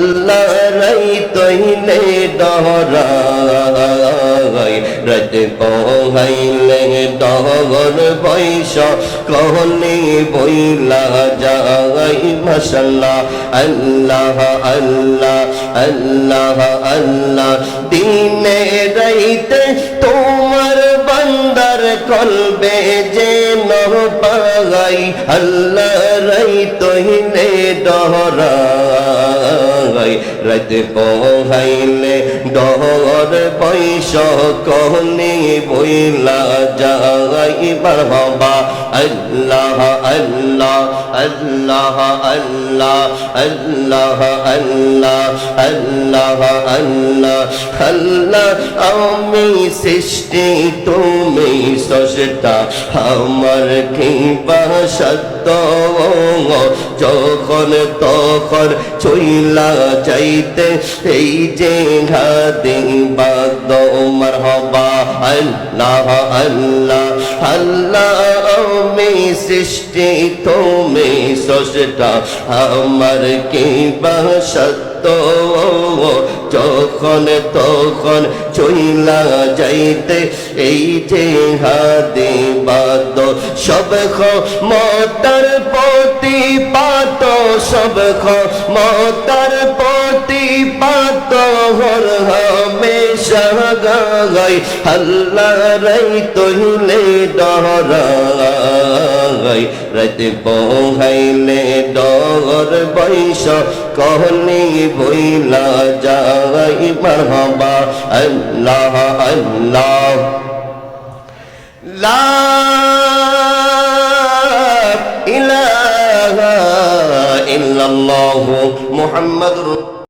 আল্লাহ রাই তৈলে ডহরাই রাত পোহাইলে ডহর বৈশ কহলে বইলা যাই মাশাআল্লাহ আল্লাহ আল্লাহ আল্লাহ আল্লাহ দিনে রাইতে তোমার বান্দার কলবে যে পাগাই আল্লাহ রাই তহিনে ডহরাই রাত পোহাইলে ডহর পয়স কহনি বইলা যাই বারহাবা আল্লাহ আল্লাহ আল্লাহ আল্লাহ আল্লাহ আল্লাহ আল্লাহ আল্লাহ আল্লাহ আমি সৃষ্টি তুমি স্রষ্টা আমার কি বাসত্ব যখন তখন চইলা যাইতে এই যে ঘাদি বাদ মারহাবা আল্লাহ আল্লাহ আল্লাহ আমি সৃষ্টি তুমি স্রষ্টা আমার কি বাসত্ব যখন তখন চইলা যাইতে এই যে হাদি বাদ সব ক্ষমতার প্রতিপাত সব ক্ষমতার প্রতিপাত হর হামেশা গাই আল্লাহ রাই তহিলে ডহরাই রাত পোহাইলে ডহর বৈশ কহনি বইলা যাই মারহাবা আল্লাহ আল্লাহ লা ইলাহা ইল্লাল্লাহু মুহাম্মাদুর